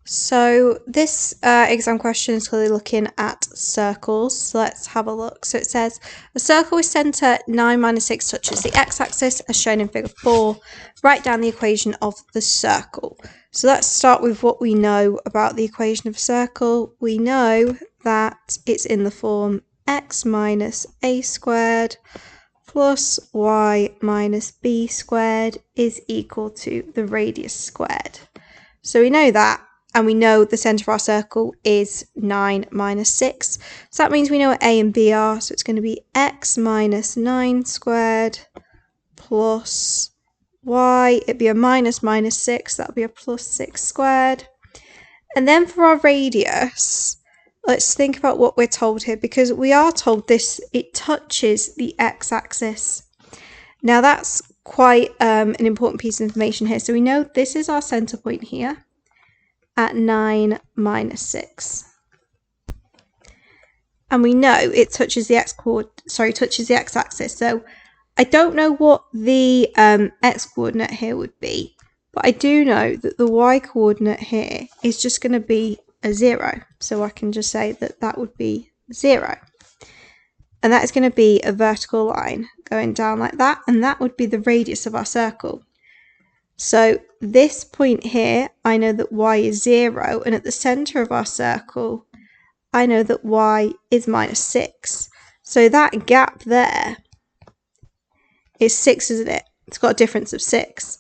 So this exam question is clearly looking at circles. So let's have a look. So it says a circle with centre 9 minus 6 touches the x-axis as shown in figure 4. Write down the equation of the circle. So let's start with what we know about the equation of a circle. We know that it's in the form x minus a squared plus y minus b squared is equal to the radius squared. So we know that. And we know the centre of our circle is 9 minus 6. So that means we know what a and b are. So it's going to be x minus 9 squared plus y. It'd be a minus 6. That would be a plus 6 squared. And then for our radius, let's think about what we're told here. Because we are told this, it touches the x-axis. Now that's quite an important piece of information here. So we know this is our centre point here at 9 minus 6. And we know it touches the x-axis. So I don't know what the x-coordinate here would be, but I do know that the y-coordinate here is just going to be a 0. So I can just say that that would be 0. And that is going to be a vertical line going down like that, and that would be the radius of our circle. So this point here, I know that y is 0, and at the centre of our circle, I know that y is minus 6. So that gap there is 6, isn't it? It's got a difference of 6.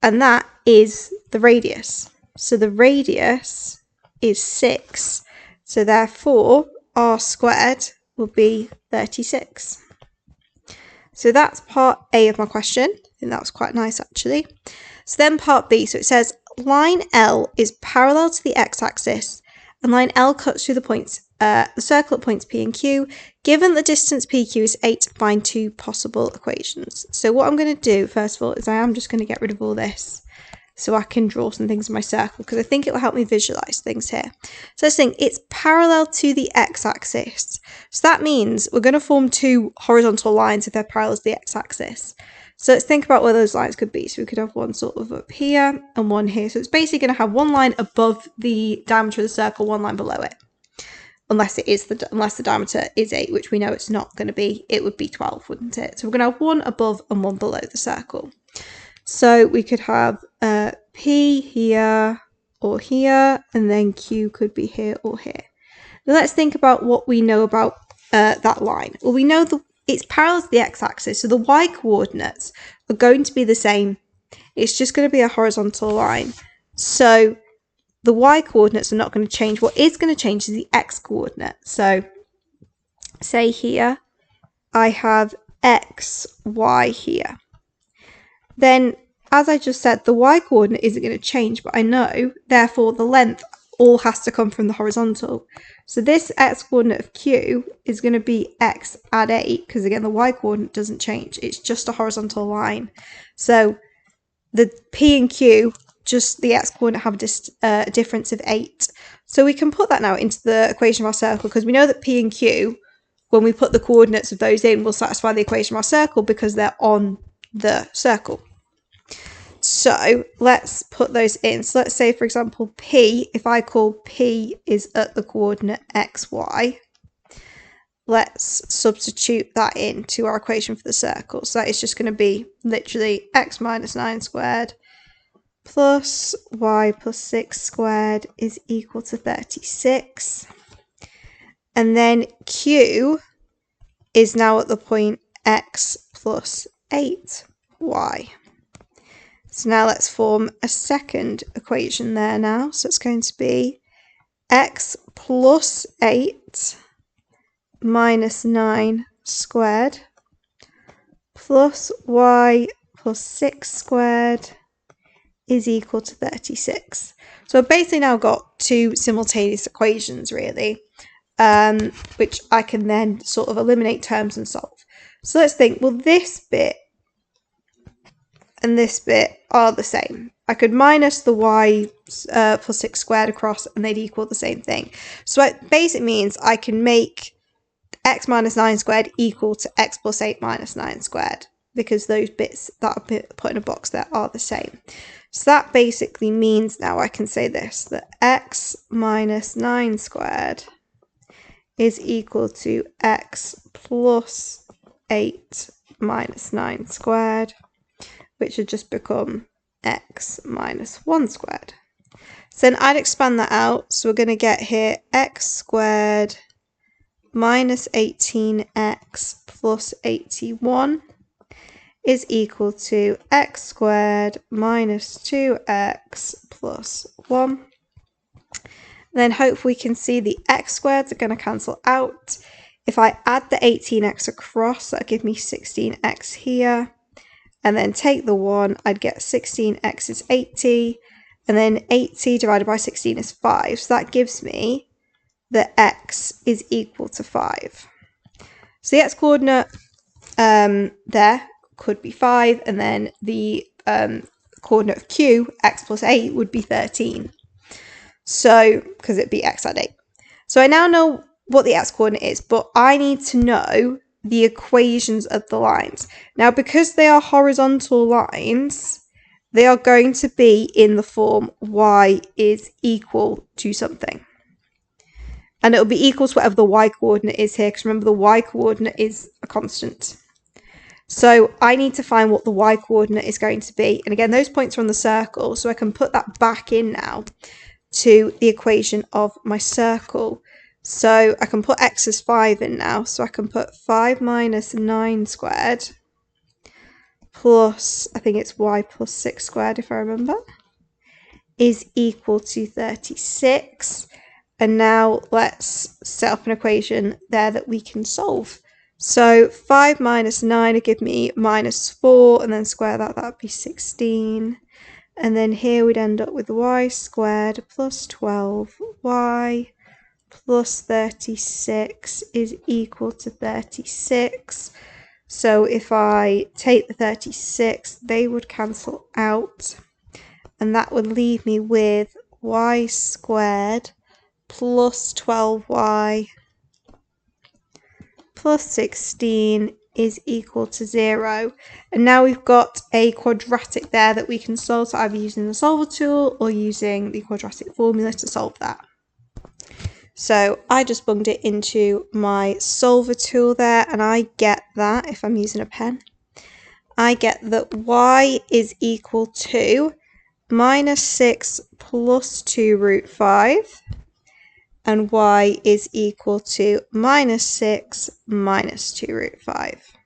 And that is the radius. So the radius is 6. So therefore, r squared will be 36. So that's part A of my question. I think that was quite nice, actually. So then part B, so it says line L is parallel to the x-axis and line L cuts through the circle at points P and Q. Given the distance PQ is 8, find 2 possible equations. So what I'm going to do, first of all, is I am just going to get rid of all this so I can draw some things in my circle because I think it will help me visualize things here. So let's think it's parallel to the x-axis. So that means we're going to form 2 horizontal lines if they're parallel to the x-axis. So let's think about where those lines could be. So we could have one sort of up here and one here. So it's basically going to have one line above the diameter of the circle, one line below it. Unless the diameter is 8, which we know it's not going to be. It would be 12, wouldn't it? So we're going to have one above and one below the circle. So we could have P here or here, and then Q could be here or here. Now let's think about what we know about that line. Well, we know it's parallel to the x-axis, so the y-coordinates are going to be the same. It's just going to be a horizontal line. So the y-coordinates are not going to change. What is going to change is the x-coordinate. So say here, I have x, y here. Then, as I just said, the y-coordinate isn't going to change, but I know, therefore, the length all has to come from the horizontal. So this x-coordinate of Q is going to be x add 8, because again, the y-coordinate doesn't change. It's just a horizontal line. So the P and Q, just the x-coordinate have a difference of 8. So we can put that now into the equation of our circle, because we know that P and Q, when we put the coordinates of those in, will satisfy the equation of our circle because they're on the circle. So let's put those in. So let's say, for example, P, if I call P is at the coordinate x, y, let's substitute that into our equation for the circle. So that is just going to be literally x minus 9 squared plus y plus 6 squared is equal to 36. And then Q is now at the point x plus 8y. So now let's form a second equation there now. So it's going to be x plus 8 minus 9 squared plus y plus 6 squared is equal to 36. So I've basically now got 2 simultaneous equations, really, which I can then sort of eliminate terms and solve. So let's think, well, this bit and this bit are the same. I could minus the y plus 6 squared across and they'd equal the same thing. So it basically means I can make x minus 9 squared equal to x plus 8 minus 9 squared. because those bits that are put in a box there are the same. So that basically means now I can say this, that x minus 9 squared is equal to x plus 8 minus 9 squared, which would just become x minus 1 squared. So then I'd expand that out. So we're going to get here x squared minus 18x plus 81 is equal to x squared minus 2x plus 1. Then hopefully we can see the x squareds are going to cancel out. If I add the 18x across, that'll give me 16x here. And then take the 1, I'd get 16x is 80. And then 80 divided by 16 is 5. So that gives me that x is equal to 5. So the x coordinate there could be 5. And then the coordinate of q, x plus 8, would be 13. So, because it'd be x at 8. So I now know what the x coordinate is, but I need to know the equations of the lines. Now, because they are horizontal lines, they are going to be in the form y is equal to something. And it'll be equal to whatever the y coordinate is here, because remember the y coordinate is a constant. So I need to find what the y coordinate is going to be. And again, those points are on the circle, so I can put that back in now to the equation of my circle. So I can put x as 5 in now. So I can put 5 minus 9 squared plus, I think it's y plus 6 squared if I remember, is equal to 36. And now let's set up an equation there that we can solve. So 5 minus 9 would give me minus 4, and then square that, that would be 16. And then here we'd end up with y squared plus 12y plus 36 is equal to 36. So if I take the 36, they would cancel out. And that would leave me with y squared plus 12y plus 16 is equal to 0. And now we've got a quadratic there that we can solve, so either using the solver tool or using the quadratic formula to solve that. So I just bunged it into my solver tool there, and I get that, if I'm using a pen, I get that y is equal to minus 6 plus 2 root 5, and y is equal to minus 6 minus 2 root 5.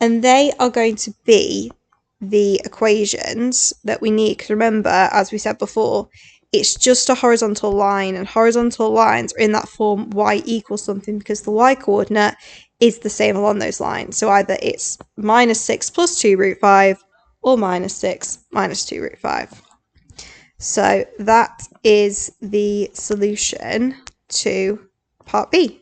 And they are going to be the equations that we need, because remember, as we said before, it's just a horizontal line, and horizontal lines are in that form y equals something because the y coordinate is the same along those lines. So either it's minus 6 plus 2 root 5 or minus 6 minus 2 root 5. So that is the solution to part B.